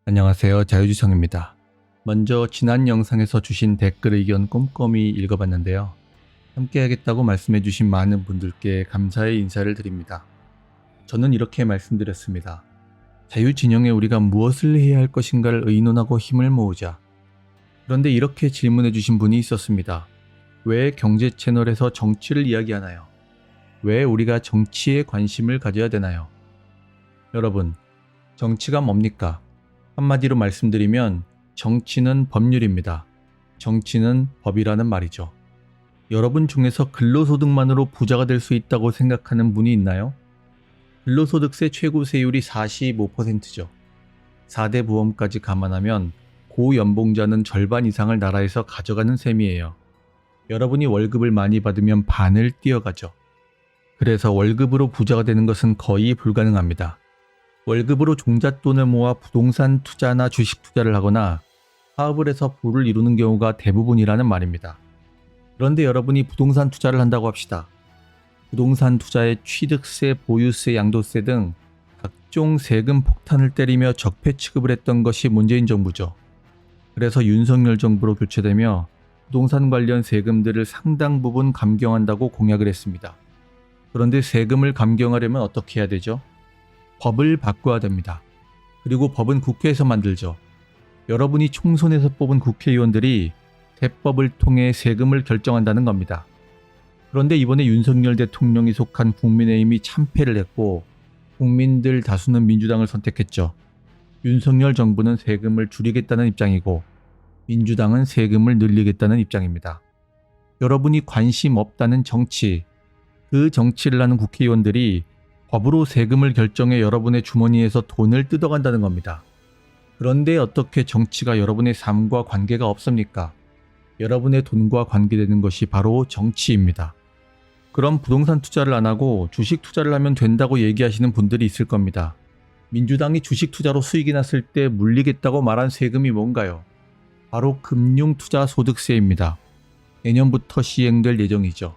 안녕하세요. 자유지성입니다. 먼저 지난 영상에서 주신 댓글 의견 꼼꼼히 읽어봤는데요. 함께 하겠다고 말씀해주신 많은 분들께 감사의 인사를 드립니다. 저는 이렇게 말씀드렸습니다. 자유진영에 우리가 무엇을 해야 할 것인가를 의논하고 힘을 모으자. 그런데 이렇게 질문해주신 분이 있었습니다. 왜 경제 채널에서 정치를 이야기하나요? 왜 우리가 정치에 관심을 가져야 되나요? 여러분, 정치가 뭡니까? 한마디로 말씀드리면 정치는 법률입니다. 정치는 법이라는 말이죠. 여러분 중에서 근로소득만으로 부자가 될 수 있다고 생각하는 분이 있나요? 근로소득세 최고 세율이 45%죠. 4대 보험까지 감안하면 고연봉자는 절반 이상을 나라에서 가져가는 셈이에요. 여러분이 월급을 많이 받으면 반을 띄어가죠. 그래서 월급으로 부자가 되는 것은 거의 불가능합니다. 월급으로 종잣돈을 모아 부동산 투자나 주식 투자를 하거나 사업을 해서 부를 이루는 경우가 대부분이라는 말입니다. 그런데 여러분이 부동산 투자를 한다고 합시다. 부동산 투자에 취득세, 보유세, 양도세 등 각종 세금 폭탄을 때리며 적폐 취급을 했던 것이 문재인 정부죠. 그래서 윤석열 정부로 교체되며 부동산 관련 세금들을 상당 부분 감경한다고 공약을 했습니다. 그런데 세금을 감경하려면 어떻게 해야 되죠? 법을 바꿔야 됩니다. 그리고 법은 국회에서 만들죠. 여러분이 총선에서 뽑은 국회의원들이 대법을 통해 세금을 결정한다는 겁니다. 그런데 이번에 윤석열 대통령이 속한 국민의힘이 참패를 했고 국민들 다수는 민주당을 선택했죠. 윤석열 정부는 세금을 줄이겠다는 입장이고 민주당은 세금을 늘리겠다는 입장입니다. 여러분이 관심 없다는 정치, 그 정치를 하는 국회의원들이 법으로 세금을 결정해 여러분의 주머니에서 돈을 뜯어간다는 겁니다. 그런데 어떻게 정치가 여러분의 삶과 관계가 없습니까? 여러분의 돈과 관계되는 것이 바로 정치입니다. 그럼 부동산 투자를 안 하고 주식 투자를 하면 된다고 얘기하시는 분들이 있을 겁니다. 민주당이 주식 투자로 수익이 났을 때 물리겠다고 말한 세금이 뭔가요? 바로 금융투자소득세입니다. 내년부터 시행될 예정이죠.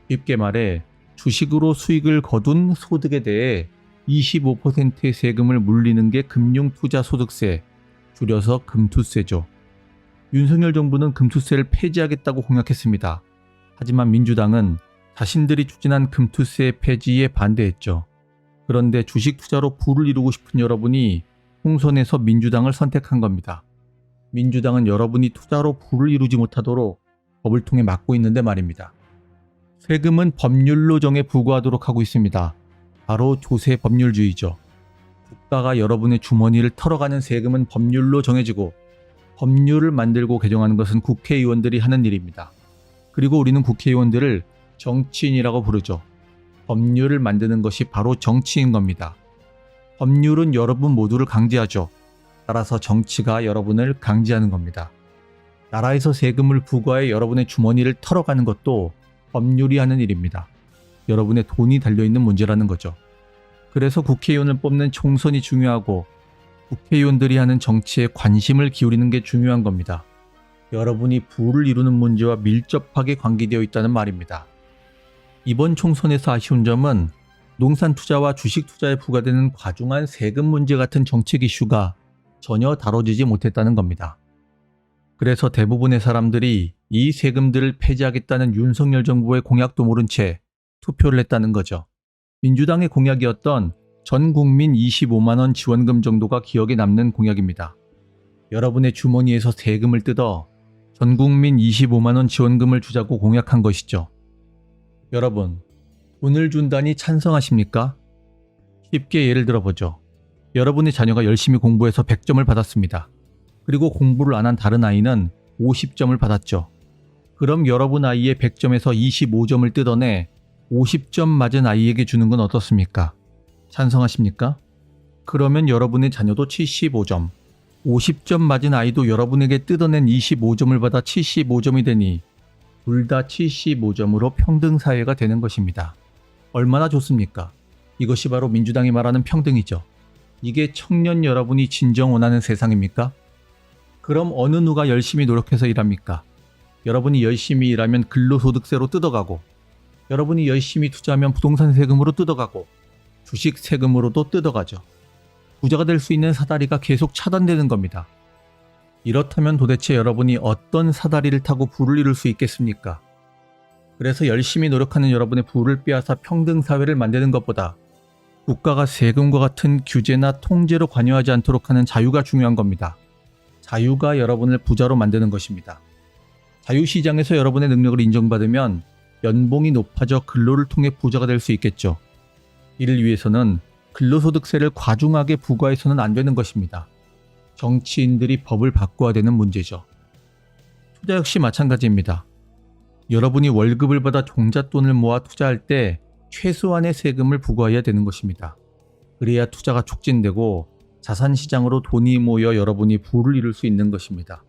쉽게 말해 주식으로 수익을 거둔 소득에 대해 25%의 세금을 물리는 게 금융투자소득세, 줄여서 금투세죠. 윤석열 정부는 금투세를 폐지하겠다고 공약했습니다. 하지만 민주당은 자신들이 추진한 금투세 폐지에 반대했죠. 그런데 주식 투자로 부를 이루고 싶은 여러분이 총선에서 민주당을 선택한 겁니다. 민주당은 여러분이 투자로 부를 이루지 못하도록 법을 통해 막고 있는데 말입니다. 세금은 법률로 정해 부과하도록 하고 있습니다. 바로 조세 법률주의죠. 국가가 여러분의 주머니를 털어가는 세금은 법률로 정해지고 법률을 만들고 개정하는 것은 국회의원들이 하는 일입니다. 그리고 우리는 국회의원들을 정치인이라고 부르죠. 법률을 만드는 것이 바로 정치인 겁니다. 법률은 여러분 모두를 강제하죠. 따라서 정치가 여러분을 강제하는 겁니다. 나라에서 세금을 부과해 여러분의 주머니를 털어가는 것도 법률이 하는 일입니다. 여러분의 돈이 달려있는 문제라는 거죠. 그래서 국회의원을 뽑는 총선이 중요하고 국회의원들이 하는 정치에 관심을 기울이는 게 중요한 겁니다. 여러분이 부를 이루는 문제와 밀접하게 관계되어 있다는 말입니다. 이번 총선에서 아쉬운 점은 부동산 투자와 주식 투자에 부과되는 과중한 세금 문제 같은 정책 이슈가 전혀 다뤄지지 못했다는 겁니다. 그래서 대부분의 사람들이 이 세금들을 폐지하겠다는 윤석열 정부의 공약도 모른 채 투표를 했다는 거죠. 민주당의 공약이었던 전 국민 25만 원 지원금 정도가 기억에 남는 공약입니다. 여러분의 주머니에서 세금을 뜯어 전 국민 25만 원 지원금을 주자고 공약한 것이죠. 여러분, 돈을 준다니 찬성하십니까? 쉽게 예를 들어보죠. 여러분의 자녀가 열심히 공부해서 100점을 받았습니다. 그리고 공부를 안 한 다른 아이는 50점을 받았죠. 그럼 여러분 아이의 100점에서 25점을 뜯어내 50점 맞은 아이에게 주는 건 어떻습니까? 찬성하십니까? 그러면 여러분의 자녀도 75점, 50점 맞은 아이도 여러분에게 뜯어낸 25점을 받아 75점이 되니 둘 다 75점으로 평등사회가 되는 것입니다. 얼마나 좋습니까? 이것이 바로 민주당이 말하는 평등이죠. 이게 청년 여러분이 진정 원하는 세상입니까? 그럼 어느 누가 열심히 노력해서 일합니까? 여러분이 열심히 일하면 근로소득세로 뜯어가고 여러분이 열심히 투자하면 부동산 세금으로 뜯어가고 주식 세금으로도 뜯어가죠. 부자가 될 수 있는 사다리가 계속 차단되는 겁니다. 이렇다면 도대체 여러분이 어떤 사다리를 타고 부를 이룰 수 있겠습니까? 그래서 열심히 노력하는 여러분의 부를 빼앗아 평등사회를 만드는 것보다 국가가 세금과 같은 규제나 통제로 관여하지 않도록 하는 자유가 중요한 겁니다. 자유가 여러분을 부자로 만드는 것입니다. 자유시장에서 여러분의 능력을 인정받으면 연봉이 높아져 근로를 통해 부자가 될 수 있겠죠. 이를 위해서는 근로소득세를 과중하게 부과해서는 안 되는 것입니다. 정치인들이 법을 바꿔야 되는 문제죠. 투자 역시 마찬가지입니다. 여러분이 월급을 받아 종잣돈을 모아 투자할 때 최소한의 세금을 부과해야 되는 것입니다. 그래야 투자가 촉진되고 자산시장으로 돈이 모여 여러분이 부를 이룰 수 있는 것입니다.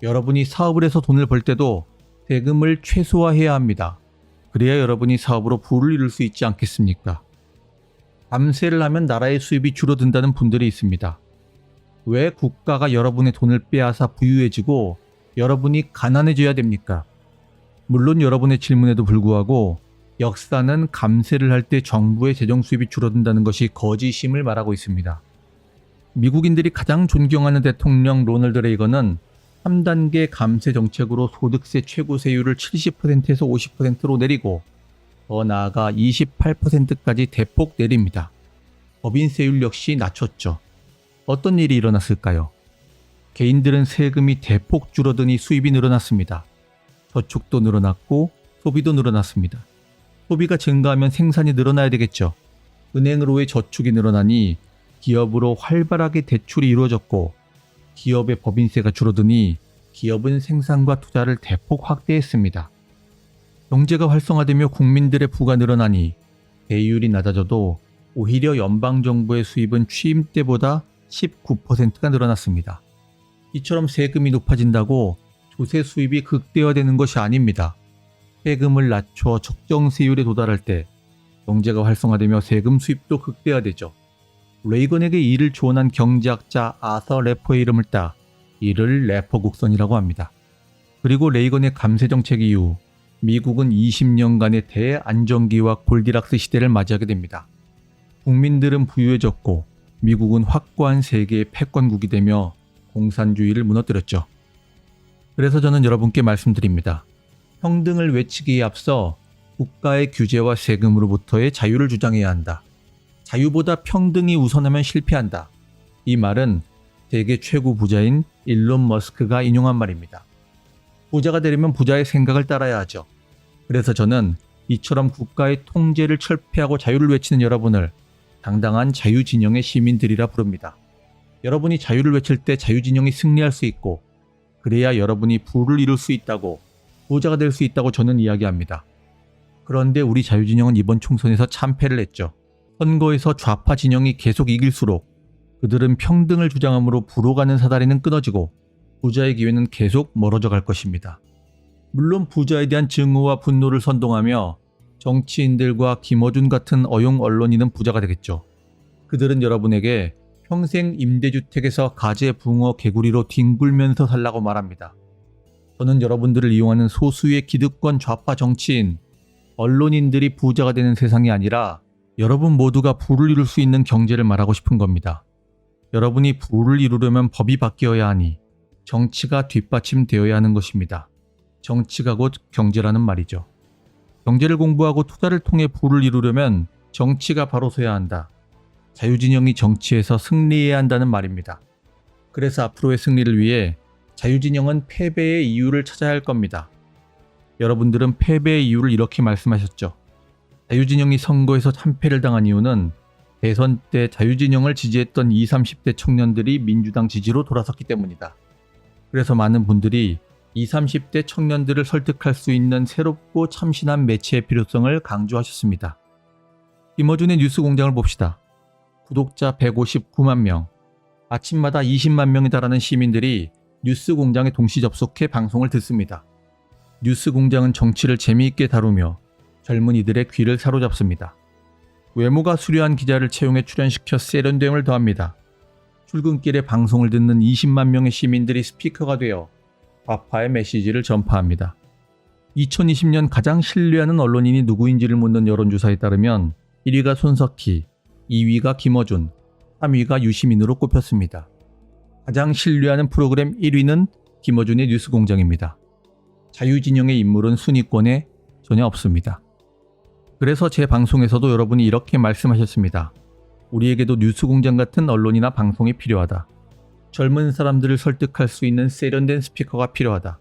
여러분이 사업을 해서 돈을 벌 때도 세금을 최소화해야 합니다. 그래야 여러분이 사업으로 부를 이룰 수 있지 않겠습니까? 감세를 하면 나라의 수입이 줄어든다는 분들이 있습니다. 왜 국가가 여러분의 돈을 빼앗아 부유해지고 여러분이 가난해져야 됩니까? 물론 여러분의 질문에도 불구하고 역사는 감세를 할 때 정부의 재정 수입이 줄어든다는 것이 거짓임을 말하고 있습니다. 미국인들이 가장 존경하는 대통령 로널드 레이건은 3단계 감세 정책으로 소득세 최고세율을 70%에서 50%로 내리고 더 나아가 28%까지 대폭 내립니다. 법인세율 역시 낮췄죠. 어떤 일이 일어났을까요? 개인들은 세금이 대폭 줄어드니 수입이 늘어났습니다. 저축도 늘어났고 소비도 늘어났습니다. 소비가 증가하면 생산이 늘어나야 되겠죠. 은행으로의 저축이 늘어나니 기업으로 활발하게 대출이 이루어졌고 기업의 법인세가 줄어드니 기업은 생산과 투자를 대폭 확대했습니다. 경제가 활성화되며 국민들의 부가 늘어나니 대율이 낮아져도 오히려 연방정부의 수입은 취임 때보다 19%가 늘어났습니다. 이처럼 세금이 높아진다고 조세 수입이 극대화되는 것이 아닙니다. 세금을 낮춰 적정세율에 도달할 때 경제가 활성화되며 세금 수입도 극대화되죠. 레이건에게 이를 조언한 경제학자 아서 래퍼의 이름을 따 이를 래퍼 곡선이라고 합니다. 그리고 레이건의 감세 정책 이후 미국은 20년간의 대안정기와 골디락스 시대를 맞이하게 됩니다. 국민들은 부유해졌고 미국은 확고한 세계의 패권국이 되며 공산주의를 무너뜨렸죠. 그래서 저는 여러분께 말씀드립니다. 평등을 외치기에 앞서 국가의 규제와 세금으로부터의 자유를 주장해야 한다. 자유보다 평등이 우선하면 실패한다. 이 말은 세계 최고 부자인 일론 머스크가 인용한 말입니다. 부자가 되려면 부자의 생각을 따라야 하죠. 그래서 저는 이처럼 국가의 통제를 철폐하고 자유를 외치는 여러분을 당당한 자유진영의 시민들이라 부릅니다. 여러분이 자유를 외칠 때 자유진영이 승리할 수 있고 그래야 여러분이 부를 이룰 수 있다고 부자가 될 수 있다고 저는 이야기합니다. 그런데 우리 자유진영은 이번 총선에서 참패를 했죠. 선거에서 좌파 진영이 계속 이길수록 그들은 평등을 주장함으로 부러가는 사다리는 끊어지고 부자의 기회는 계속 멀어져 갈 것입니다. 물론 부자에 대한 증오와 분노를 선동하며 정치인들과 김어준 같은 어용 언론인은 부자가 되겠죠. 그들은 여러분에게 평생 임대주택에서 가재, 붕어, 개구리로 뒹굴면서 살라고 말합니다. 저는 여러분들을 이용하는 소수의 기득권 좌파 정치인, 언론인들이 부자가 되는 세상이 아니라 여러분 모두가 부를 이룰 수 있는 경제를 말하고 싶은 겁니다. 여러분이 부를 이루려면 법이 바뀌어야 하니 정치가 뒷받침되어야 하는 것입니다. 정치가 곧 경제라는 말이죠. 경제를 공부하고 투자를 통해 부를 이루려면 정치가 바로 서야 한다. 자유진영이 정치에서 승리해야 한다는 말입니다. 그래서 앞으로의 승리를 위해 자유진영은 패배의 이유를 찾아야 할 겁니다. 여러분들은 패배의 이유를 이렇게 말씀하셨죠. 자유진영이 선거에서 참패를 당한 이유는 대선 때 자유진영을 지지했던 20, 30대 청년들이 민주당 지지로 돌아섰기 때문이다. 그래서 많은 분들이 20, 30대 청년들을 설득할 수 있는 새롭고 참신한 매체의 필요성을 강조하셨습니다. 김어준의 뉴스공장을 봅시다. 구독자 159만 명, 아침마다 20만 명에 달하는 시민들이 뉴스공장에 동시 접속해 방송을 듣습니다. 뉴스공장은 정치를 재미있게 다루며 젊은이들의 귀를 사로잡습니다. 외모가 수려한 기자를 채용해 출연시켜 세련됨을 더합니다. 출근길에 방송을 듣는 20만 명의 시민들이 스피커가 되어 좌파의 메시지를 전파합니다. 2020년 가장 신뢰하는 언론인이 누구인지를 묻는 여론조사에 따르면 1위가 손석희, 2위가 김어준, 3위가 유시민으로 꼽혔습니다. 가장 신뢰하는 프로그램 1위는 김어준의 뉴스공장입니다. 자유진영의 인물은 순위권에 전혀 없습니다. 그래서 제 방송에서도 여러분이 이렇게 말씀하셨습니다. 우리에게도 뉴스공장 같은 언론이나 방송이 필요하다. 젊은 사람들을 설득할 수 있는 세련된 스피커가 필요하다.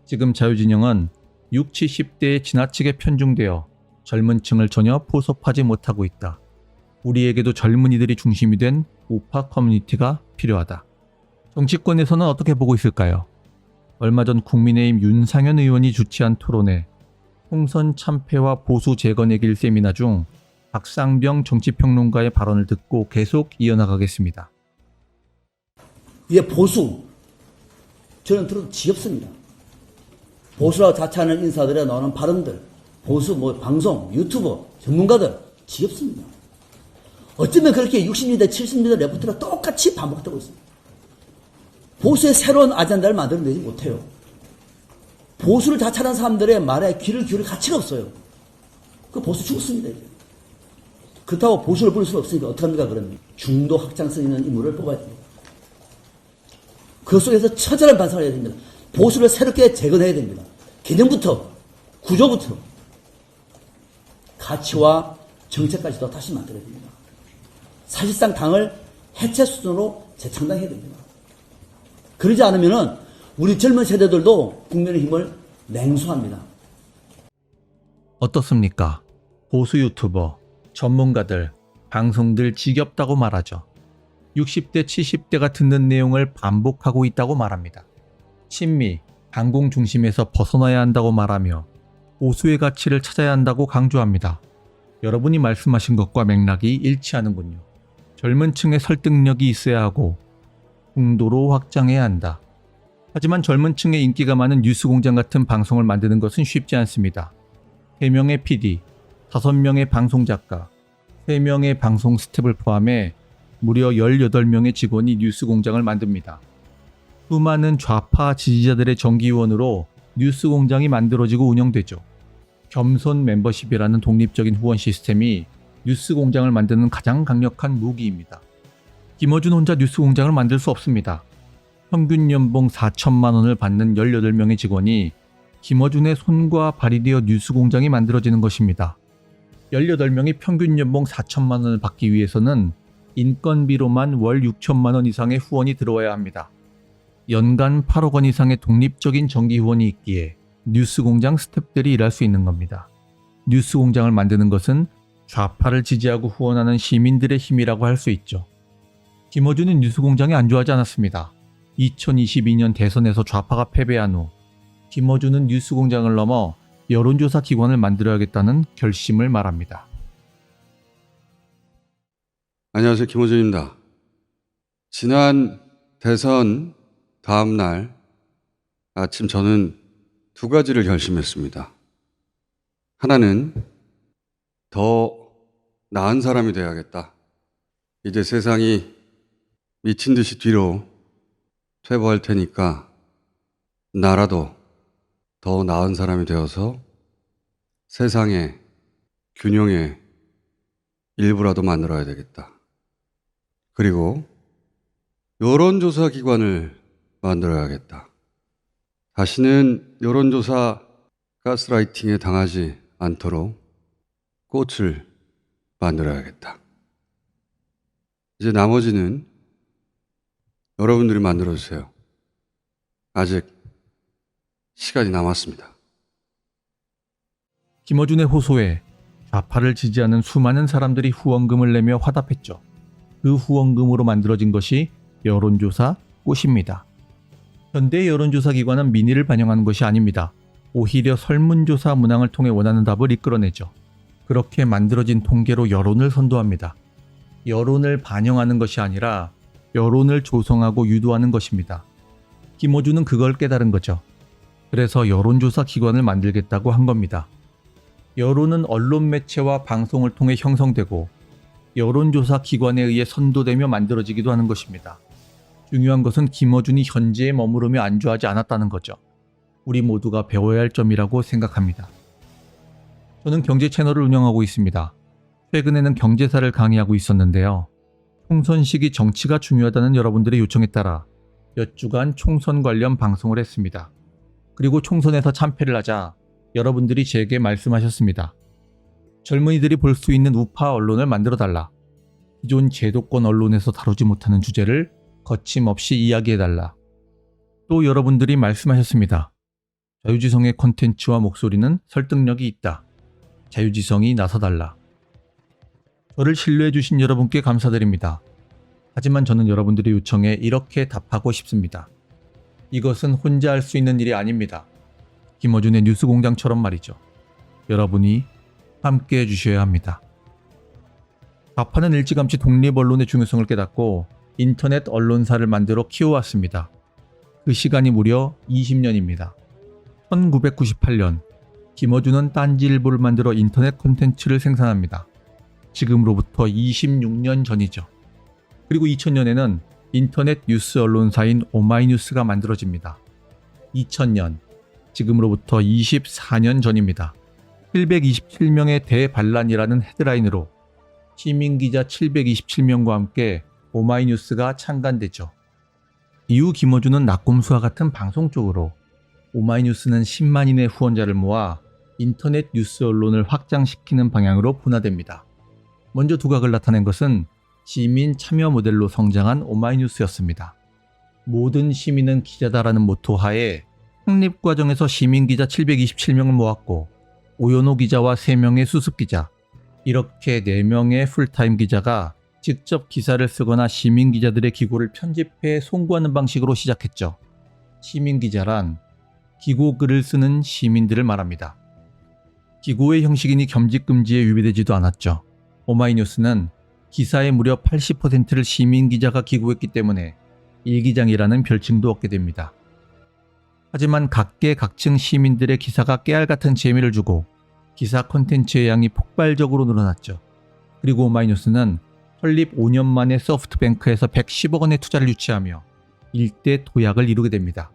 지금 자유진영은 60, 70대에 지나치게 편중되어 젊은 층을 전혀 포섭하지 못하고 있다. 우리에게도 젊은이들이 중심이 된 우파 커뮤니티가 필요하다. 정치권에서는 어떻게 보고 있을까요? 얼마 전 국민의힘 윤상현 의원이 주최한 토론회, 총선 참패와 보수 재건의 세미나 중 박상병 정치평론가의 발언을 듣고 계속 이어나가겠습니다. 이게 보수, 저는 들어도 지겹습니다. 보수라고 자처하는 인사들에 나오는 발언들, 보수 방송, 유튜버, 전문가들 지겹습니다. 어쩌면 그렇게 60년대, 70년대 레포트가 똑같이 반복되고 있습니다. 보수의 새로운 아젠다를 만들어내지 못해요. 보수를 자처하는 사람들의 말에 귀를 기울일 가치가 없어요. 그 보수 죽었습니다, 이제. 그렇다고 보수를 부를 수는 없으니까 어떡합니까, 그러면? 중도 확장성 있는 인물을 뽑아야 됩니다. 그 속에서 처절한 반성을 해야 됩니다. 보수를 새롭게 재건해야 됩니다. 개념부터, 구조부터, 가치와 정책까지도 다시 만들어야 됩니다. 사실상 당을 해체 수준으로 재창당해야 됩니다. 그러지 않으면 우리 젊은 세대들도 국민의힘을 냉소합니다. 어떻습니까? 보수 유튜버, 전문가들, 방송들 지겹다고 말하죠. 60대, 70대가 듣는 내용을 반복하고 있다고 말합니다. 친미, 반공 중심에서 벗어나야 한다고 말하며 보수의 가치를 찾아야 한다고 강조합니다. 여러분이 말씀하신 것과 맥락이 일치하는군요. 젊은 층의 설득력이 있어야 하고 풍도로 확장해야 한다. 하지만 젊은 층의 인기가 많은 뉴스공장 같은 방송을 만드는 것은 쉽지 않습니다. 3명의 PD, 5명의 방송작가, 3명의 방송 스텝을 포함해 무려 18명의 직원이 뉴스공장을 만듭니다. 수많은 좌파 지지자들의 정기후원으로 뉴스공장이 만들어지고 운영되죠. 겸손 멤버십이라는 독립적인 후원 시스템이 뉴스공장을 만드는 가장 강력한 무기입니다. 김어준 혼자 뉴스공장을 만들 수 없습니다. 평균 연봉 4천만 원을 받는 18명의 직원이 김어준의 손과 발이 되어 뉴스공장이 만들어지는 것입니다. 18명이 평균 연봉 4천만 원을 받기 위해서는 인건비로만 월 6천만 원 이상의 후원이 들어와야 합니다. 연간 8억 원 이상의 독립적인 정기 후원이 있기에 뉴스공장 스태프들이 일할 수 있는 겁니다. 뉴스공장을 만드는 것은 좌파를 지지하고 후원하는 시민들의 힘이라고 할 수 있죠. 김어준은 뉴스공장에 안주하지 않았습니다. 2022년 대선에서 좌파가 패배한 후 김어준은 뉴스공장을 넘어 여론조사 기관을 만들어야겠다는 결심을 말합니다. 안녕하세요. 김어준입니다. 지난 대선 다음 날 아침 저는 2가지를 결심했습니다. 하나는 더 나은 사람이 돼야겠다. 이제 세상이 미친 듯이 뒤로 퇴보할 테니까 나라도 더 나은 사람이 되어서 세상의 균형의 일부라도 만들어야 되겠다. 그리고 여론조사 기관을 만들어야겠다. 다시는 여론조사 가스라이팅에 당하지 않도록 꽃을 만들어야겠다. 이제 나머지는 여러분들이 만들어주세요. 아직 시간이 남았습니다. 김어준의 호소에 좌파를 지지하는 수많은 사람들이 후원금을 내며 화답했죠. 그 후원금으로 만들어진 것이 여론조사 꽃입니다. 현대 여론조사 기관은 민의를 반영하는 것이 아닙니다. 오히려 설문조사 문항을 통해 원하는 답을 이끌어내죠. 그렇게 만들어진 통계로 여론을 선도합니다. 여론을 반영하는 것이 아니라 여론을 조성하고 유도하는 것입니다. 김어준은 그걸 깨달은 거죠. 그래서 여론조사 기관을 만들겠다고 한 겁니다. 여론은 언론 매체와 방송을 통해 형성되고 여론조사 기관에 의해 선도되며 만들어지기도 하는 것입니다. 중요한 것은 김어준이 현재에 머무르며 안주하지 않았다는 거죠. 우리 모두가 배워야 할 점이라고 생각합니다. 저는 경제 채널을 운영하고 있습니다. 최근에는 경제사를 강의하고 있었는데요. 총선 시기 정치가 중요하다는 여러분들의 요청에 따라 몇 주간 총선 관련 방송을 했습니다. 그리고 총선에서 참패를 하자 여러분들이 제게 말씀하셨습니다. 젊은이들이 볼 수 있는 우파 언론을 만들어달라. 기존 제도권 언론에서 다루지 못하는 주제를 거침없이 이야기해달라. 또 여러분들이 말씀하셨습니다. 자유지성의 콘텐츠와 목소리는 설득력이 있다. 자유지성이 나서달라. 저를 신뢰해주신 여러분께 감사드립니다. 하지만 저는 여러분들의 요청에 이렇게 답하고 싶습니다. 이것은 혼자 할 수 있는 일이 아닙니다. 김어준의 뉴스공장처럼 말이죠. 여러분이 함께 해주셔야 합니다. 좌파는 일찌감치 독립언론의 중요성을 깨닫고 인터넷 언론사를 만들어 키워왔습니다. 그 시간이 무려 20년입니다. 1998년 김어준은 딴지일보를 만들어 인터넷 콘텐츠를 생산합니다. 지금으로부터 26년 전이죠. 그리고 2000년에는 인터넷 뉴스 언론사인 오마이뉴스가 만들어집니다. 2000년, 지금으로부터 24년 전입니다. 727명의 대반란이라는 헤드라인으로 시민기자 727명과 함께 오마이뉴스가 창간되죠. 이후 김어준은 낙곰수와 같은 방송 쪽으로, 오마이뉴스는 10만인의 후원자를 모아 인터넷 뉴스 언론을 확장시키는 방향으로 분화됩니다. 먼저 두각을 나타낸 것은 시민 참여 모델로 성장한 오마이뉴스였습니다. 모든 시민은 기자다라는 모토 하에 창립 과정에서 시민기자 727명을 모았고 오연호 기자와 3명의 수습기자, 이렇게 4명의 풀타임 기자가 직접 기사를 쓰거나 시민기자들의 기고를 편집해 송구하는 방식으로 시작했죠. 시민기자란 기고 글을 쓰는 시민들을 말합니다. 기고의 형식이니 겸직금지에 위배되지도 않았죠. 오마이뉴스는 기사의 무려 80%를 시민기자가 기고했기 때문에 일기장이라는 별칭도 얻게 됩니다. 하지만 각계각층 시민들의 기사가 깨알같은 재미를 주고 기사 콘텐츠의 양이 폭발적으로 늘어났죠. 그리고 오마이뉴스는 설립 5년 만에 소프트뱅크에서 110억 원의 투자를 유치하며 일대 도약을 이루게 됩니다.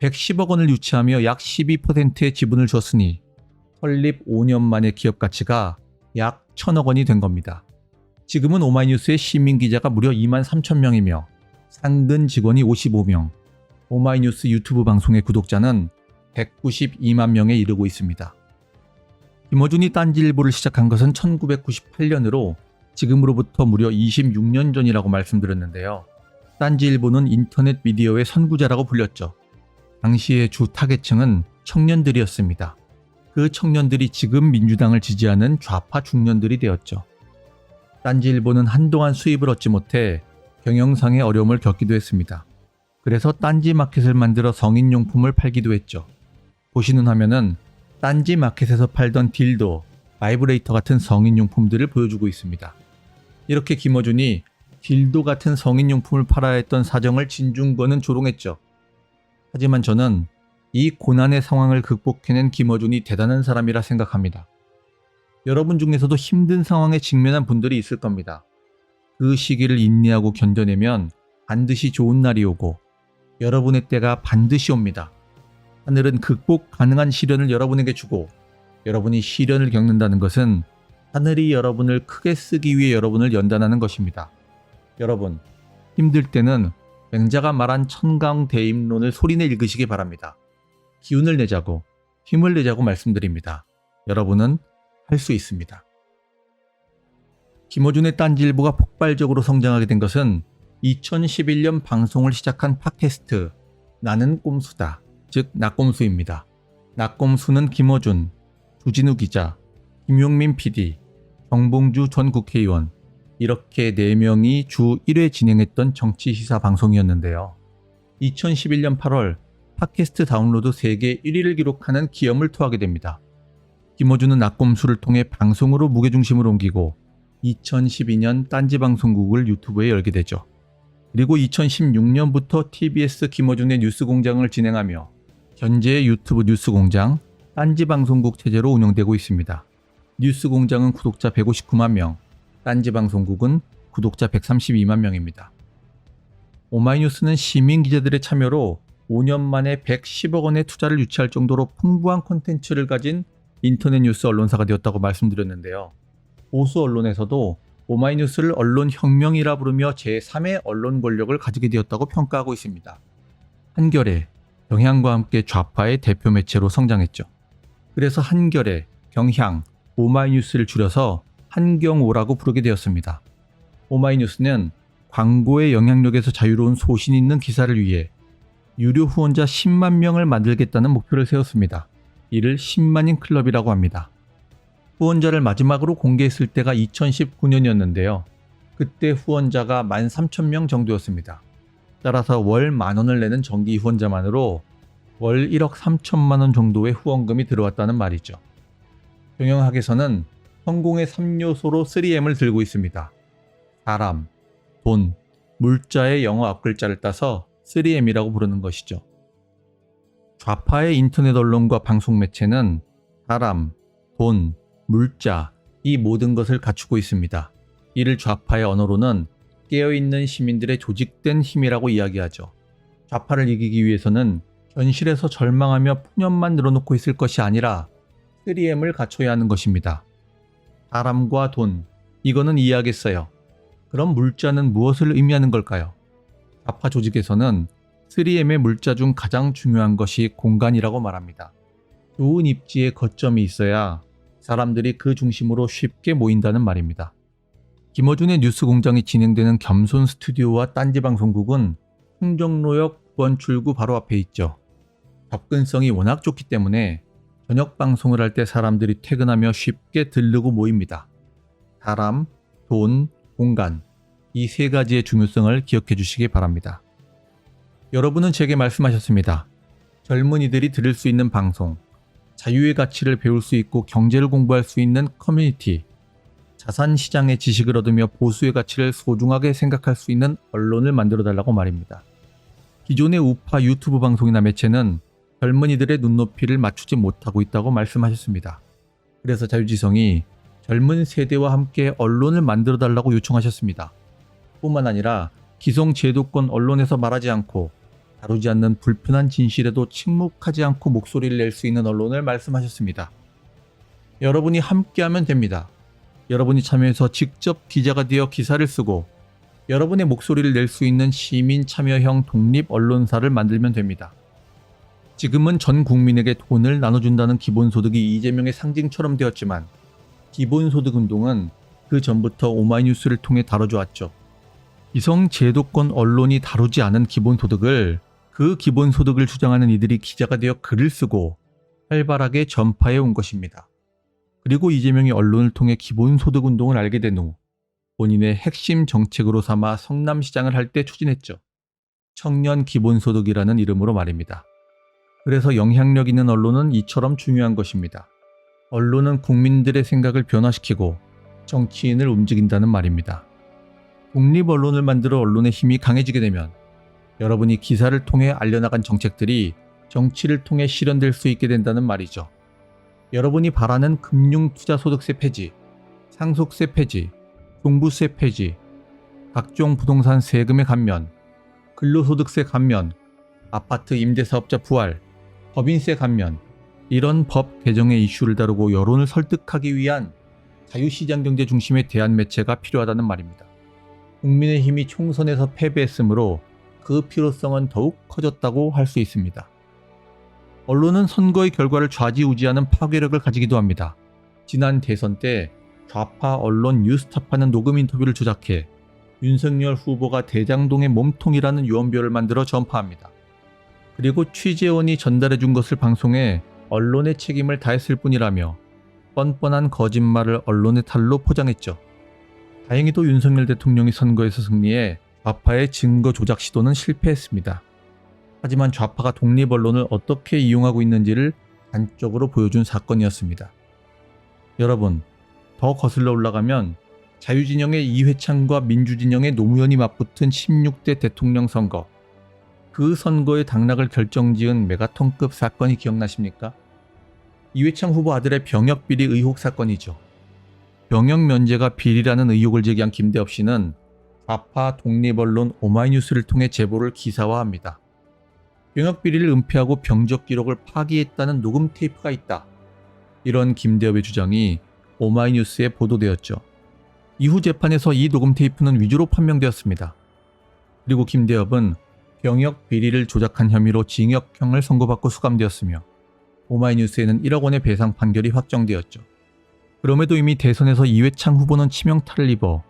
110억 원을 유치하며 약 12%의 지분을 줬으니 설립 5년 만에 기업 가치가 약 1000억 원이 된 겁니다. 지금은 오마이뉴스의 시민기자가 무려 2만 3천 명이며 상근 직원이 55명, 오마이뉴스 유튜브 방송의 구독자는 192만 명에 이르고 있습니다. 김어준이 딴지일보를 시작한 것은 1998년으로 지금으로부터 무려 26년 전이라고 말씀드렸는데요. 딴지일보는 인터넷 미디어의 선구자라고 불렸죠. 당시의 주 타겟층은 청년들이었습니다. 그 청년들이 지금 민주당을 지지하는 좌파 중년들이 되었죠. 딴지일보는 한동안 수입을 얻지 못해 경영상의 어려움을 겪기도 했습니다. 그래서 딴지마켓을 만들어 성인용품을 팔기도 했죠. 보시는 화면은 딴지마켓에서 팔던 딜도, 바이브레이터 같은 성인용품들을 보여주고 있습니다. 이렇게 김어준이 딜도 같은 성인용품을 팔아야 했던 사정을 진중권은 조롱했죠. 하지만 저는 이 고난의 상황을 극복해낸 김어준이 대단한 사람이라 생각합니다. 여러분 중에서도 힘든 상황에 직면한 분들이 있을 겁니다. 그 시기를 인내하고 견뎌내면 반드시 좋은 날이 오고 여러분의 때가 반드시 옵니다. 하늘은 극복 가능한 시련을 여러분에게 주고 여러분이 시련을 겪는다는 것은 하늘이 여러분을 크게 쓰기 위해 여러분을 연단하는 것입니다. 여러분, 힘들 때는 맹자가 말한 천강대임론을 소리내 읽으시기 바랍니다. 기운을 내자고, 힘을 내자고 말씀드립니다. 여러분은 할 수 있습니다. 김어준의 딴지일보가 폭발적으로 성장하게 된 것은 2011년 방송을 시작한 팟캐스트 나는 꼼수다, 즉 낙꼼수입니다. 낙꼼수는 김어준, 주진우 기자, 김용민 PD, 정봉주 전 국회의원, 이렇게 4명이 주 1회 진행했던 정치시사 방송이었는데요. 2011년 8월 팟캐스트 다운로드 세계 1위를 기록하는 기염을 토하게 됩니다. 김어준은 낙곰수를 통해 방송으로 무게중심을 옮기고 2012년 딴지방송국을 유튜브에 열게 되죠. 그리고 2016년부터 TBS 김어준의 뉴스공장을 진행하며 현재의 유튜브 뉴스공장, 딴지방송국 체제로 운영되고 있습니다. 뉴스공장은 구독자 159만 명, 딴지방송국은 구독자 132만 명입니다. 오마이뉴스는 시민 기자들의 참여로 5년 만에 110억 원의 투자를 유치할 정도로 풍부한 콘텐츠를 가진 인터넷 뉴스 언론사가 되었다고 말씀드렸는데요. 보수 언론에서도 오마이뉴스를 언론혁명이라 부르며 제3의 언론 권력을 가지게 되었다고 평가하고 있습니다. 한겨레, 경향과 함께 좌파의 대표 매체로 성장했죠. 그래서 한겨레, 경향, 오마이뉴스를 줄여서 한경오라고 부르게 되었습니다. 오마이뉴스는 광고의 영향력에서 자유로운 소신 있는 기사를 위해 유료 후원자 10만 명을 만들겠다는 목표를 세웠습니다. 이를 10만인 클럽이라고 합니다. 후원자를 마지막으로 공개했을 때가 2019년이었는데요. 그때 후원자가 13,000명 정도였습니다. 따라서 월 10,000원을 내는 정기 후원자만으로 월 1억 3천만 원 정도의 후원금이 들어왔다는 말이죠. 경영학에서는 성공의 3요소로 3M을 들고 있습니다. 사람, 돈, 물자의 영어 앞글자를 따서 3M이라고 부르는 것이죠. 좌파의 인터넷 언론과 방송 매체는 사람, 돈, 물자, 이 모든 것을 갖추고 있습니다. 이를 좌파의 언어로는 깨어있는 시민들의 조직된 힘이라고 이야기하죠. 좌파를 이기기 위해서는 현실에서 절망하며 푸념만 늘어놓고 있을 것이 아니라 3M을 갖춰야 하는 것입니다. 사람과 돈, 이거는 이해하겠어요. 그럼 물자는 무엇을 의미하는 걸까요? 좌파 조직에서는 3M의 물자 중 가장 중요한 것이 공간이라고 말합니다. 좋은 입지에 거점이 있어야 사람들이 그 중심으로 쉽게 모인다는 말입니다. 김어준의 뉴스공장이 진행되는 겸손 스튜디오와 딴지방송국은 충정로역 9번 출구 바로 앞에 있죠. 접근성이 워낙 좋기 때문에 저녁 방송을 할 때 사람들이 퇴근하며 쉽게 들르고 모입니다. 사람, 돈, 공간, 이 세 가지의 중요성을 기억해 주시기 바랍니다. 여러분은 제게 말씀하셨습니다. 젊은이들이 들을 수 있는 방송, 자유의 가치를 배울 수 있고 경제를 공부할 수 있는 커뮤니티, 자산시장의 지식을 얻으며 보수의 가치를 소중하게 생각할 수 있는 언론을 만들어달라고 말입니다. 기존의 우파 유튜브 방송이나 매체는 젊은이들의 눈높이를 맞추지 못하고 있다고 말씀하셨습니다. 그래서 자유지성이 젊은 세대와 함께 언론을 만들어달라고 요청하셨습니다. 뿐만 아니라 기성 제도권 언론에서 말하지 않고 다루지 않는 불편한 진실에도 침묵하지 않고 목소리를 낼 수 있는 언론을 말씀하셨습니다. 여러분이 함께하면 됩니다. 여러분이 참여해서 직접 기자가 되어 기사를 쓰고 여러분의 목소리를 낼 수 있는 시민 참여형 독립 언론사를 만들면 됩니다. 지금은 전 국민에게 돈을 나눠준다는 기본소득이 이재명의 상징처럼 되었지만 기본소득 운동은 그 전부터 오마이뉴스를 통해 다뤄져왔죠. 기성 제도권 언론이 다루지 않은 기본소득을 그 기본소득을 주장하는 이들이 기자가 되어 글을 쓰고 활발하게 전파해 온 것입니다. 그리고 이재명이 언론을 통해 기본소득 운동을 알게 된 후 본인의 핵심 정책으로 삼아 성남시장을 할 때 추진했죠. 청년 기본소득이라는 이름으로 말입니다. 그래서 영향력 있는 언론은 이처럼 중요한 것입니다. 언론은 국민들의 생각을 변화시키고 정치인을 움직인다는 말입니다. 독립 언론을 만들어 언론의 힘이 강해지게 되면 여러분이 기사를 통해 알려나간 정책들이 정치를 통해 실현될 수 있게 된다는 말이죠. 여러분이 바라는 금융투자소득세 폐지, 상속세 폐지, 종부세 폐지, 각종 부동산 세금의 감면, 근로소득세 감면, 아파트 임대사업자 부활, 법인세 감면, 이런 법 개정의 이슈를 다루고 여론을 설득하기 위한 자유시장 경제 중심의 대한매체가 필요하다는 말입니다. 국민의힘이 총선에서 패배했으므로 그 필요성은 더욱 커졌다고 할 수 있습니다. 언론은 선거의 결과를 좌지우지하는 파괴력을 가지기도 합니다. 지난 대선 때 좌파 언론 뉴스타파는 녹음 인터뷰를 조작해 윤석열 후보가 대장동의 몸통이라는 유언비어를 만들어 전파합니다. 그리고 취재원이 전달해준 것을 방송해 언론의 책임을 다했을 뿐이라며 뻔뻔한 거짓말을 언론의 탈로 포장했죠. 다행히도 윤석열 대통령이 선거에서 승리해 좌파의 증거 조작 시도는 실패했습니다. 하지만 좌파가 독립 언론을 어떻게 이용하고 있는지를 단적으로 보여준 사건이었습니다. 여러분, 더 거슬러 올라가면 자유진영의 이회창과 민주진영의 노무현이 맞붙은 16대 대통령 선거, 그 선거의 당락을 결정지은 메가톤급 사건이 기억나십니까? 이회창 후보 아들의 병역비리 의혹 사건이죠. 병역 면제가 비리라는 의혹을 제기한 김대엽 씨는 좌파 독립언론 오마이뉴스를 통해 제보를 기사화합니다. 병역비리를 은폐하고 병적 기록을 파기했다는 녹음 테이프가 있다. 이런 김대엽의 주장이 오마이뉴스에 보도되었죠. 이후 재판에서 이 녹음 테이프는 위조로 판명되었습니다. 그리고 김대엽은 병역 비리를 조작한 혐의로 징역형을 선고받고 수감되었으며 오마이뉴스에는 1억 원의 배상 판결이 확정되었죠. 그럼에도 이미 대선에서 이회창 후보는 치명타를 입어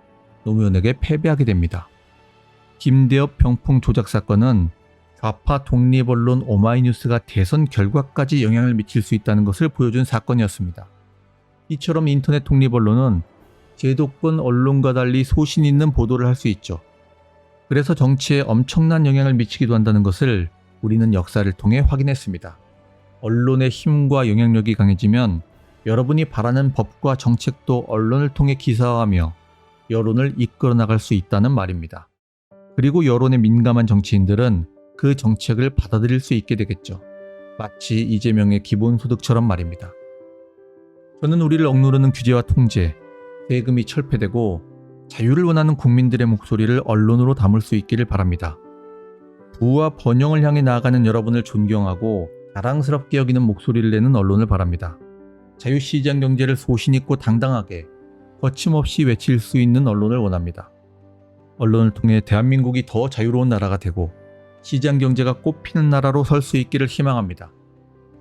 노무현에게 패배하게 됩니다. 김대엽 병풍 조작 사건은 좌파 독립언론 오마이뉴스가 대선 결과까지 영향을 미칠 수 있다는 것을 보여준 사건이었습니다. 이처럼 인터넷 독립언론은 제도권 언론과 달리 소신 있는 보도를 할 수 있죠. 그래서 정치에 엄청난 영향을 미치기도 한다는 것을 우리는 역사를 통해 확인했습니다. 언론의 힘과 영향력이 강해지면 여러분이 바라는 법과 정책도 언론을 통해 기사화하며 여론을 이끌어 나갈 수 있다는 말입니다. 그리고 여론에 민감한 정치인들은 그 정책을 받아들일 수 있게 되겠죠. 마치 이재명의 기본소득처럼 말입니다. 저는 우리를 억누르는 규제와 통제, 세금이 철폐되고 자유를 원하는 국민들의 목소리를 언론으로 담을 수 있기를 바랍니다. 부와 번영을 향해 나아가는 여러분을 존경하고 자랑스럽게 여기는 목소리를 내는 언론을 바랍니다. 자유시장 경제를 소신있고 당당하게 거침없이 외칠 수 있는 언론을 원합니다. 언론을 통해 대한민국이 더 자유로운 나라가 되고 시장 경제가 꽃피는 나라로 설 수 있기를 희망합니다.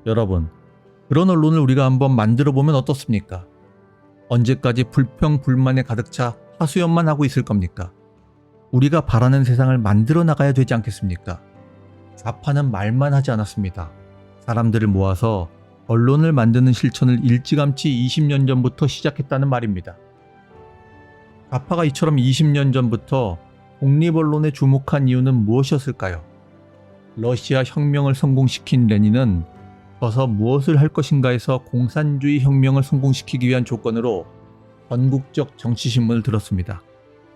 여러분, 그런 언론을 우리가 한번 만들어 보면 어떻습니까? 언제까지 불평, 불만에 가득 차 하수연만 하고 있을 겁니까? 우리가 바라는 세상을 만들어 나가야 되지 않겠습니까? 좌파는 말만 하지 않았습니다. 사람들을 모아서 언론을 만드는 실천을 일찌감치 20년 전부터 시작했다는 말입니다. 좌파가 이처럼 20년 전부터 독립언론에 주목한 이유는 무엇이었을까요? 러시아 혁명을 성공시킨 레닌은 져서 무엇을 할 것인가에서 공산주의 혁명을 성공시키기 위한 조건으로 전국적 정치신문을 들었습니다.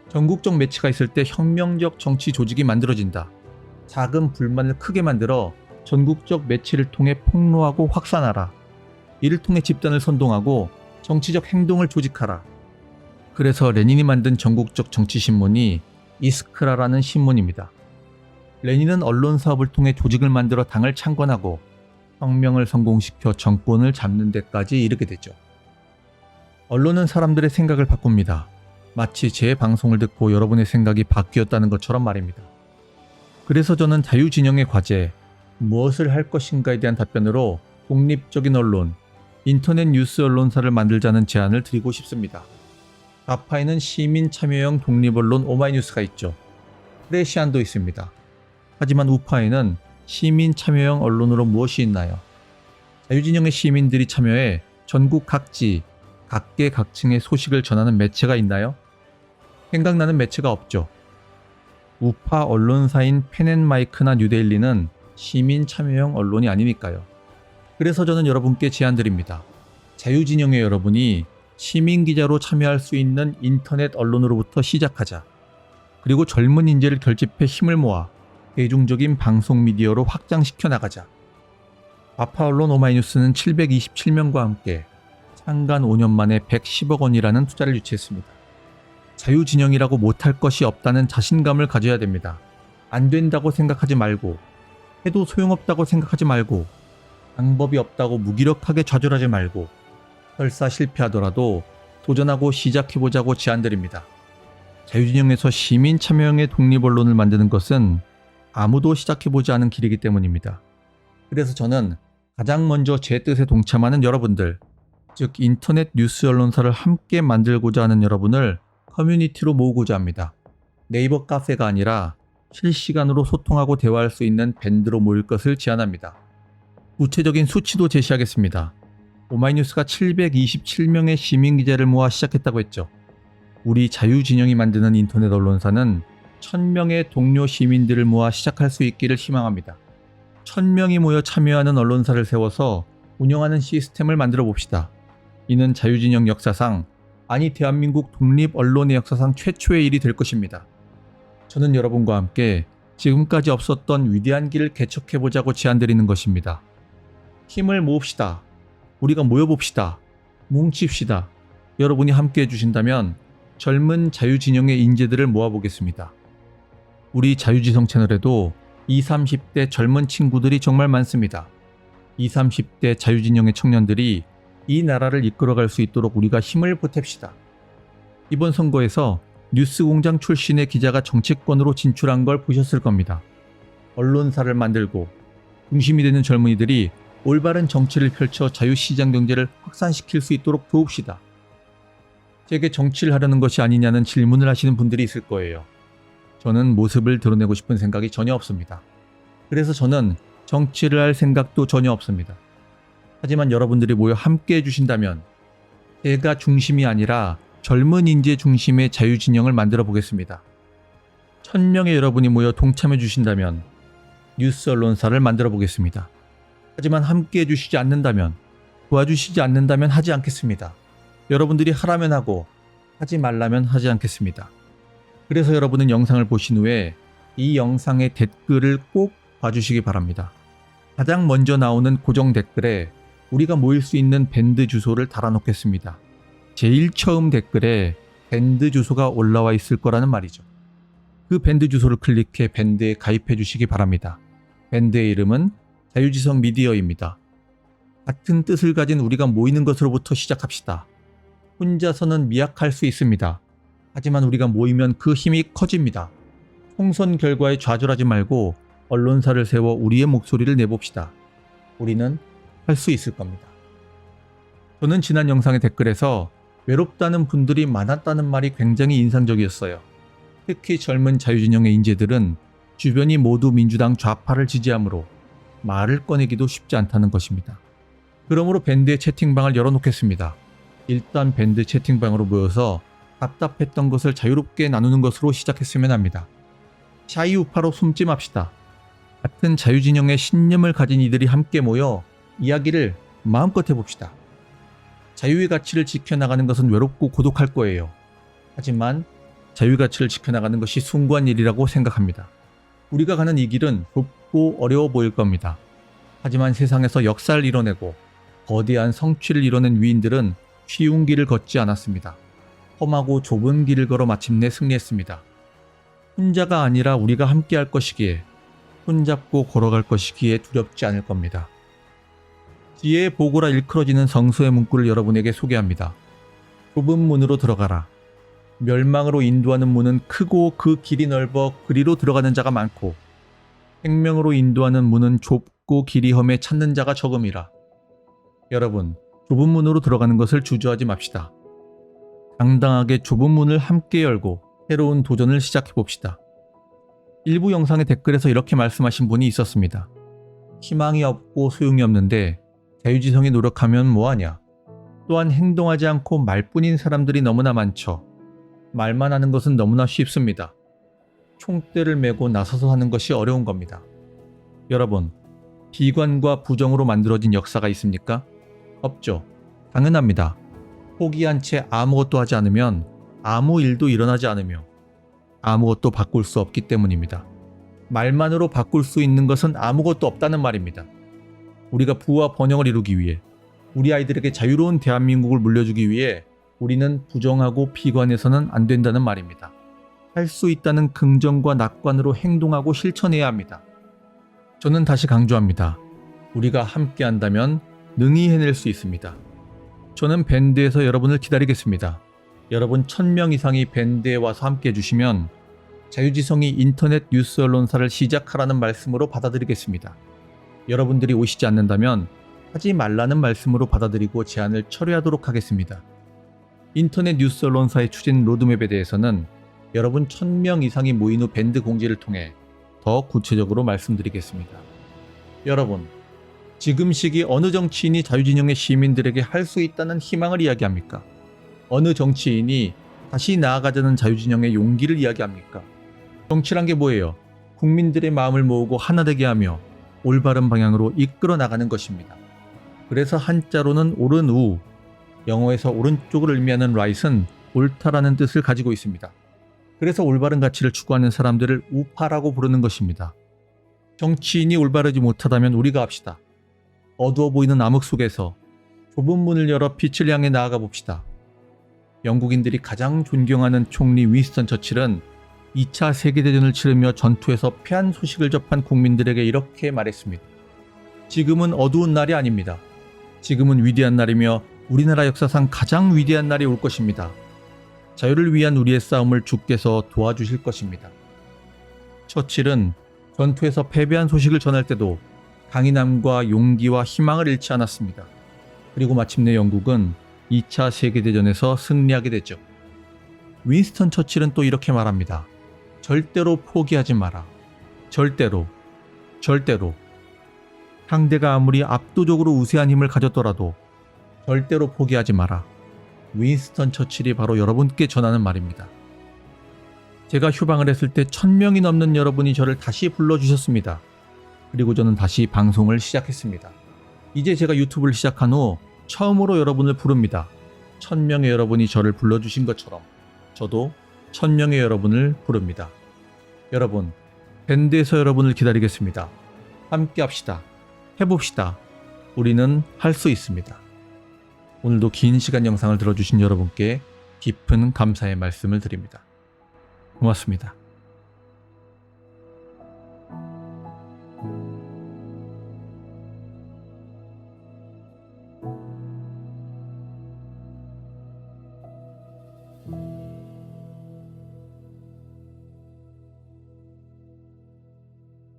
전국적 매체가 있을 때 혁명적 정치 조직이 만들어진다. 작은 불만을 크게 만들어 전국적 매체를 통해 폭로하고 확산하라. 이를 통해 집단을 선동하고 정치적 행동을 조직하라. 그래서 레닌이 만든 전국적 정치신문이 이스크라라는 신문입니다. 레닌은 언론 사업을 통해 조직을 만들어 당을 창건하고 혁명을 성공시켜 정권을 잡는 데까지 이르게 되죠. 언론은 사람들의 생각을 바꿉니다. 마치 제 방송을 듣고 여러분의 생각이 바뀌었다는 것처럼 말입니다. 그래서 저는 자유진영의 과제, 무엇을 할 것인가에 대한 답변으로 독립적인 언론, 인터넷 뉴스 언론사를 만들자는 제안을 드리고 싶습니다. 좌파에는 시민 참여형 독립언론 오마이뉴스가 있죠. 프레시안도 있습니다. 하지만 우파에는 시민 참여형 언론으로 무엇이 있나요? 자유진영의 시민들이 참여해 전국 각지, 각계각층의 소식을 전하는 매체가 있나요? 생각나는 매체가 없죠. 우파 언론사인 펜앤마이크나 뉴데일리는 시민 참여형 언론이 아니니까요. 그래서 저는 여러분께 제안드립니다. 자유진영의 여러분이 시민기자로 참여할 수 있는 인터넷 언론으로부터 시작하자. 그리고 젊은 인재를 결집해 힘을 모아 대중적인 방송 미디어로 확장시켜 나가자. 좌파 언론 오마이뉴스는 727명과 함께 창간 5년 만에 110억 원이라는 투자를 유치했습니다. 자유진영이라고 못할 것이 없다는 자신감을 가져야 됩니다. 안 된다고 생각하지 말고, 해도 소용없다고 생각하지 말고, 방법이 없다고 무기력하게 좌절하지 말고, 설사 실패하더라도 도전하고 시작해보자고 제안드립니다. 자유진영에서 시민 참여형의 독립언론을 만드는 것은 아무도 시작해보지 않은 길이기 때문입니다. 그래서 저는 가장 먼저 제 뜻에 동참하는 여러분들, 즉 인터넷 뉴스 언론사를 함께 만들고자 하는 여러분을 커뮤니티로 모으고자 합니다. 네이버 카페가 아니라 실시간으로 소통하고 대화할 수 있는 밴드로 모일 것을 제안합니다. 구체적인 수치도 제시하겠습니다. 오마이뉴스가 727명의 시민기자를 모아 시작했다고 했죠. 우리 자유진영이 만드는 인터넷 언론사는 1000명의 동료 시민들을 모아 시작할 수 있기를 희망합니다. 1000명이 모여 참여하는 언론사를 세워서 운영하는 시스템을 만들어 봅시다. 이는 자유진영 역사상, 아니 대한민국 독립 언론의 역사상 최초의 일이 될 것입니다. 저는 여러분과 함께 지금까지 없었던 위대한 길을 개척해보자고 제안드리는 것입니다. 힘을 모읍시다. 우리가 모여봅시다. 뭉칩시다. 여러분이 함께 해주신다면 젊은 자유진영의 인재들을 모아보겠습니다. 우리 자유지성 채널에도 20, 30대 젊은 친구들이 정말 많습니다. 20, 30대 자유진영의 청년들이 이 나라를 이끌어갈 수 있도록 우리가 힘을 보탭시다. 이번 선거에서 뉴스공장 출신의 기자가 정치권으로 진출한 걸 보셨을 겁니다. 언론사를 만들고 중심이 되는 젊은이들이 올바른 정치를 펼쳐 자유시장 경제를 확산시킬 수 있도록 도웁시다. 제게 정치를 하려는 것이 아니냐는 질문을 하시는 분들이 있을 거예요. 저는 모습을 드러내고 싶은 생각이 전혀 없습니다. 그래서 저는 정치를 할 생각도 전혀 없습니다. 하지만 여러분들이 모여 함께 해주신다면 제가 중심이 아니라 젊은 인재 중심의 자유진영을 만들어 보겠습니다. 1000명의 여러분이 모여 동참해 주신다면 뉴스 언론사를 만들어 보겠습니다. 하지만 함께 해주시지 않는다면, 도와주시지 않는다면 하지 않겠습니다. 여러분들이 하라면 하고 하지 말라면 하지 않겠습니다. 그래서 여러분은 영상을 보신 후에 이 영상의 댓글을 꼭 봐주시기 바랍니다. 가장 먼저 나오는 고정 댓글에 우리가 모일 수 있는 밴드 주소를 달아놓겠습니다. 제일 처음 댓글에 밴드 주소가 올라와 있을 거라는 말이죠. 그 밴드 주소를 클릭해 밴드에 가입해 주시기 바랍니다. 밴드의 이름은 자유지성 미디어입니다. 같은 뜻을 가진 우리가 모이는 것으로부터 시작합시다. 혼자서는 미약할 수 있습니다. 하지만 우리가 모이면 그 힘이 커집니다. 총선 결과에 좌절하지 말고 언론사를 세워 우리의 목소리를 내봅시다. 우리는 할 수 있을 겁니다. 저는 지난 영상의 댓글에서 외롭다는 분들이 많았다는 말이 굉장히 인상적이었어요. 특히 젊은 자유진영의 인재들은 주변이 모두 민주당 좌파를 지지하므로 말을 꺼내기도 쉽지 않다는 것입니다. 그러므로 밴드의 채팅방을 열어놓겠습니다. 일단 밴드 채팅방으로 모여서 답답했던 것을 자유롭게 나누는 것으로 시작했으면 합니다. 샤이우파로 숨지 맙시다. 같은 자유진영의 신념을 가진 이들이 함께 모여 이야기를 마음껏 해봅시다. 자유의 가치를 지켜나가는 것은 외롭고 고독할 거예요. 하지만 자유의 가치를 지켜나가는 것이 숭고한 일이라고 생각합니다. 우리가 가는 이 길은 좁고 어려워 보일 겁니다. 하지만 세상에서 역사를 이뤄내고 거대한 성취를 이뤄낸 위인들은 쉬운 길을 걷지 않았습니다. 험하고 좁은 길을 걸어 마침내 승리했습니다. 혼자가 아니라 우리가 함께 할 것이기에, 손잡고 걸어갈 것이기에 두렵지 않을 겁니다. 지혜의 보고라 일컬어지는 성서의 문구를 여러분에게 소개합니다. 좁은 문으로 들어가라. 멸망으로 인도하는 문은 크고 그 길이 넓어 그리로 들어가는 자가 많고, 생명으로 인도하는 문은 좁고 길이 험해 찾는 자가 적음이라. 여러분, 좁은 문으로 들어가는 것을 주저하지 맙시다. 당당하게 좁은 문을 함께 열고 새로운 도전을 시작해 봅시다. 일부 영상의 댓글에서 이렇게 말씀하신 분이 있었습니다. 희망이 없고 소용이 없는데 자유지성이 노력하면 뭐하냐. 또한 행동하지 않고 말뿐인 사람들이 너무나 많죠. 말만 하는 것은 너무나 쉽습니다. 총대를 메고 나서서 하는 것이 어려운 겁니다. 여러분, 비관과 부정으로 만들어진 역사가 있습니까? 없죠. 당연합니다. 포기한 채 아무것도 하지 않으면 아무 일도 일어나지 않으며 아무것도 바꿀 수 없기 때문입니다. 말만으로 바꿀 수 있는 것은 아무것도 없다는 말입니다. 우리가 부와 번영을 이루기 위해, 우리 아이들에게 자유로운 대한민국을 물려주기 위해 우리는 부정하고 비관해서는 안 된다는 말입니다. 할 수 있다는 긍정과 낙관으로 행동하고 실천해야 합니다. 저는 다시 강조합니다. 우리가 함께 한다면 능히 해낼 수 있습니다. 저는 밴드에서 여러분을 기다리겠습니다. 여러분 1000명 이상이 밴드에 와서 함께 해주시면 자유지성이 인터넷 뉴스 언론사를 시작하라는 말씀으로 받아들이겠습니다. 여러분들이 오시지 않는다면 하지 말라는 말씀으로 받아들이고 제안을 철회하도록 하겠습니다. 인터넷 뉴스 언론사의 추진 로드맵에 대해서는 여러분 1000명 이상이 모인 후 밴드 공지를 통해 더 구체적으로 말씀드리겠습니다. 여러분, 지금 시기 어느 정치인이 자유진영의 시민들에게 할 수 있다는 희망을 이야기합니까? 어느 정치인이 다시 나아가자는 자유진영의 용기를 이야기합니까? 정치란 게 뭐예요? 국민들의 마음을 모으고 하나 되게 하며 올바른 방향으로 이끌어 나가는 것입니다. 그래서 한자로는 옳은 우, 영어에서 오른쪽을 의미하는 right은 옳다라는 뜻을 가지고 있습니다. 그래서 올바른 가치를 추구하는 사람들을 우파라고 부르는 것입니다. 정치인이 올바르지 못하다면 우리가 합시다. 어두워 보이는 암흑 속에서 좁은 문을 열어 빛을 향해 나아가 봅시다. 영국인들이 가장 존경하는 총리 윈스턴 처칠은 2차 세계대전을 치르며 전투에서 패한 소식을 접한 국민들에게 이렇게 말했습니다. 지금은 어두운 날이 아닙니다. 지금은 위대한 날이며 우리나라 역사상 가장 위대한 날이 올 것입니다. 자유를 위한 우리의 싸움을 주께서 도와주실 것입니다. 처칠은 전투에서 패배한 소식을 전할 때도 강인함과 용기와 희망을 잃지 않았습니다. 그리고 마침내 영국은 2차 세계대전에서 승리하게 됐죠. 윈스턴 처칠은 또 이렇게 말합니다. 절대로 포기하지 마라. 절대로. 상대가 아무리 압도적으로 우세한 힘을 가졌더라도 절대로 포기하지 마라. 윈스턴 처칠이 바로 여러분께 전하는 말입니다. 제가 휴방을 했을 때 1000명이 넘는 여러분이 저를 다시 불러주셨습니다. 그리고 저는 다시 방송을 시작했습니다. 이제 제가 유튜브를 시작한 후 처음으로 여러분을 부릅니다. 1000명의 여러분이 저를 불러주신 것처럼 저도 1000명의 여러분을 부릅니다. 여러분, 밴드에서 여러분을 기다리겠습니다. 함께 합시다. 해봅시다. 우리는 할 수 있습니다. 오늘도 긴 시간 영상을 들어주신 여러분께 깊은 감사의 말씀을 드립니다. 고맙습니다.